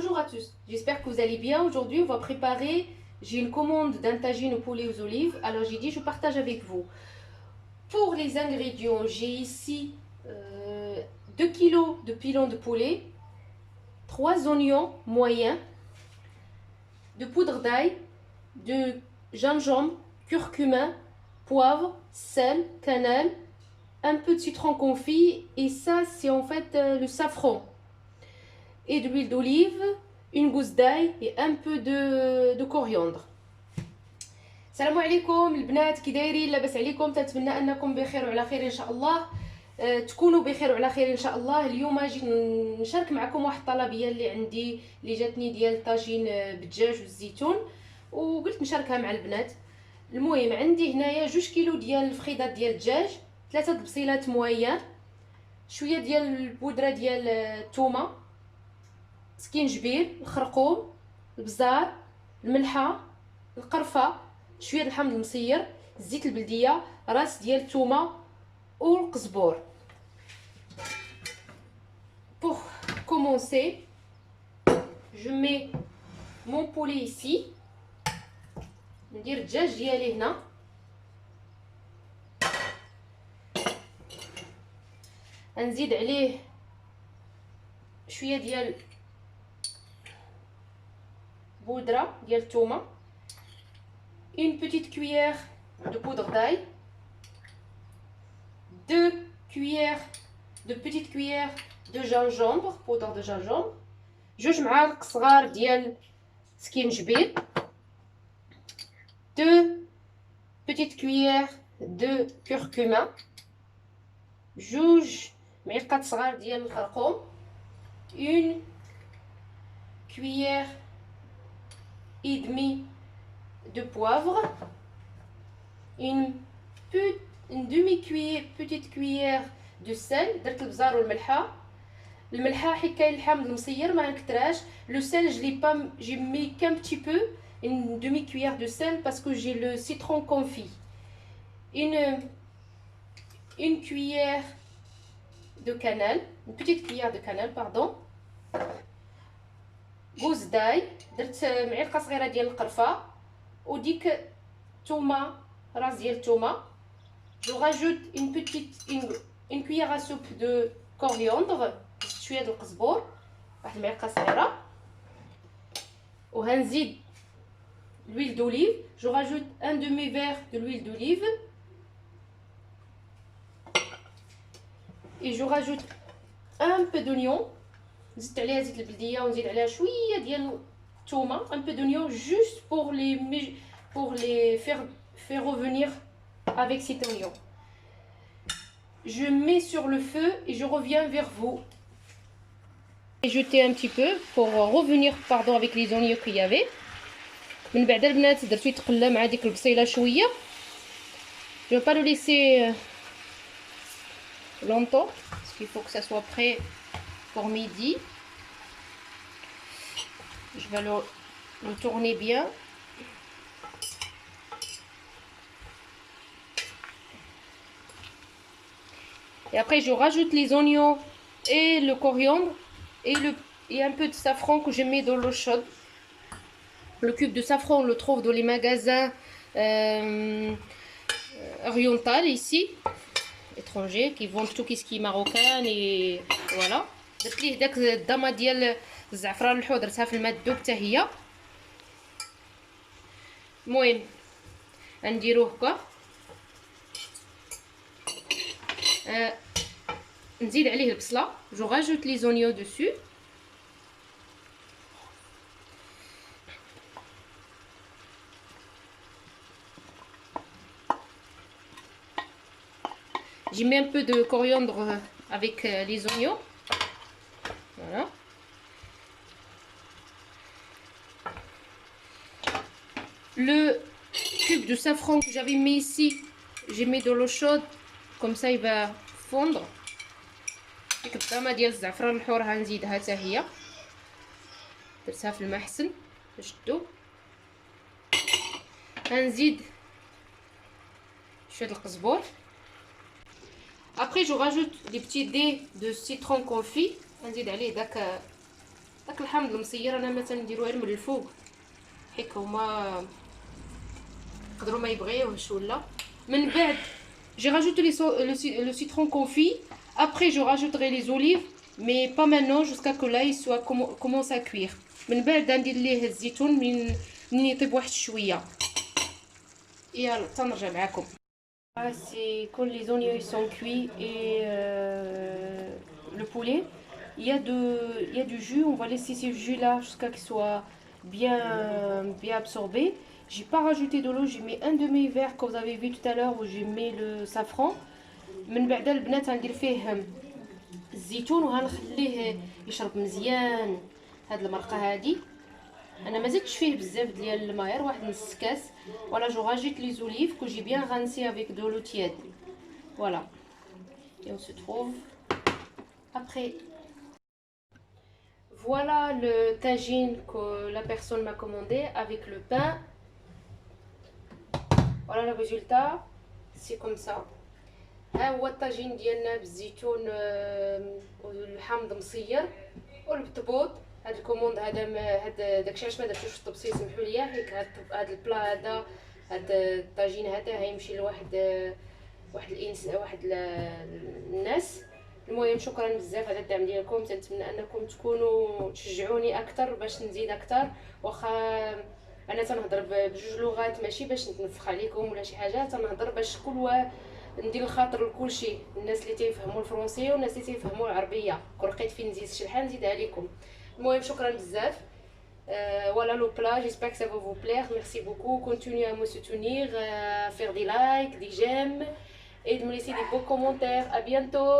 Bonjour à tous, j'espère que vous allez bien. Aujourd'hui on va préparer, j'ai une commande d'un tagine au poulet aux olives, alors j'ai dit je partage avec vous. Pour les ingrédients, j'ai ici 2 kg de pilon de poulet, 3 oignons moyens, de poudre d'ail, de gingembre, curcuma, poivre, sel, cannelle, un peu de citron confit et ça c'est en fait le safran. Et de l'huile d'olive, une gousse d'ail et un peu de coriandre. السلام عليكم البنات، كي دايرين؟ لاباس عليكم؟ تنتمنى انكم بخير وعلى خير ان شاء الله. تكونوا بخير وعلى خير ان شاء الله. اليوم جيت نشارك معكم واحد الطلبيه اللي عندي اللي جاتني ديال الطاجين بالدجاج والزيتون، وقلت نشاركها مع البنات. المهم عندي هنايا 2 كيلو ديال الفخيدات ديال الدجاج، 3 بصيلات مويان، شويه ديال البودره ديال الثومه، سكينجبير، الخرقوم، البزار، الملحه، القرفه، شويه الحمض المصير، الزيت البلديه، راس ديال الثومه والقزبور. Pour commencer, je mets mon poulet ici. ندير الدجاج ديالي هنا. نزيد عليه شويه ديال بودره ديال الثومه، une petite cuillère de poudre d'ail, 2 petites cuillères de gingembre, poudre de gingembre, 2 معالق صغار ديال سكينجبير, 2 petites cuillères de curcuma, 2 معلقات صغار ديال الخرقوم, 1 cuillère et demie de poivre, une demi-cuillère, petite cuillère de sel. درت البزار والملحه. الملحه حيت كاين الحامض المصير ما نكتراش. Le sel je l'ai pas, j'ai mis qu'un petit peu, une demi-cuillère de sel parce que j'ai le citron confit. Une cuillère de cannelle, une petite cuillère de cannelle pardon. جوز داي، درت معلقه صغيره ديال القرفه وديك الثومه، راس ديال الثومه. جو راجوت une cuillère à soupe de coriandre، شويه ديال القزبور، واحد المعلقه صغيره. وهنزيد l'huile d'olive، جو راجوت un demi verre de l'huile d'olive et je rajoute un peu d'oignon. نزيد عليها زيت البلديه ونزيد عليها شويه ديال الثومه، un peu d'oignon juste pour les faire revenir avec cet oignon. Je mets sur le feu et je reviens vers vous. Et jeter un petit peu pour revenir avec les oignons qu'il y avait. من بعد البنات درتو يتقلى مع ديك البصيله شويه. Je vais pas le laisser longtemps parce qu'il faut que ça soit prêt pour midi. Je vais le tourner bien. Et après je rajoute les oignons et le coriandre et un peu de safran que je mets dans l'eau chaude. Le cube de safran on le trouve dans les magasins orientaux ici, étrangers, qui vendent tout ce qui est marocain et voilà. درت ليه داك الضمه ديال الزعفران الحر، درتها في الماء دوب حتى هي. المهم غنديروه هكا. نزيد عليه البصله. جو راجوت لي زونيون دوسو. J'ai mis un peu de coriandre avec les oignons. Voilà. Le cube de safran que j'avais mis ici, j'ai mis de l'eau chaude, comme ça il va fondre. ديك الطامه ديال الزعفران الحور غنزيدها حتى هي، درتها في الماء حسن باش تذوب. غنزيد شويه القزبور. Après je rajoute des petits dés de citron confit. نزيد عليه داك هذاك الحامض المصير انا مثلا نديروها من الفوق حيت هما يقدروا ما يبغيوهش ولا. من بعد j'ai rajouté le citron confit. Après je rajouterai les olives mais pas maintenant jusqu'à que l'ail soit commence à cuire. من بعد ندير ليه الزيتون من يطيب واحد شويه. يلا تنرجع معكم. C'est quand les oignons ils sont cuits et le poulet, il y a du jus. On va laisser ce jus là jusqu'à qu'il soit bien absorbé. J'ai pas rajouté de l'eau, j'ai mis un demi-verre que vous avez vu tout à l'heure où j'ai mis le safran. من بعد البنات غندير فيه الزيتون وغنخليه يشرب مزيان هاد المرقه هادي. انا ما زدتش فيه بزاف ديال الماء غير واحد نص كاس. Voilà, je rajoute les olives que j'ai bien rincées avec de l'eau tiède. Voilà. Et on se trouve après. Voilà le tagine que la personne m'a commandé avec le pain. Voilà le résultat. C'est comme ça. ها هو الطاجين ديالنا بالزيتون والحامض مصير والبطبوط. هاد الكوموند هذا داكشي علاش ما درتوش في الطبسيل سمحوا لي. حيت هاد البلا هاد الطاجين هذا غيمشي لواحد الناس. المهم شكرا بزاف على الدعم ديالكم. تنتمنى انكم تكونوا تشجعوني اكثر باش نزيد اكثر. واخا انا تنهضر بجوج لغات ماشي باش نتنفخ عليكم ولا شي حاجه، تنهضر باش ندير الخاطر لكل شيء. الناس اللي تيفهموا الفرنسيه والناس اللي تيفهموا العربيه. كون لقيت فين نزيد شي حاجه نزيدها لكم. المهم شكرا بزاف. Voilà le plat, j'espère que ça va vous plaire. Merci beaucoup. Continuez à me soutenir, à faire des likes, des j'aime et de me laisser des beaux commentaires. À bientôt.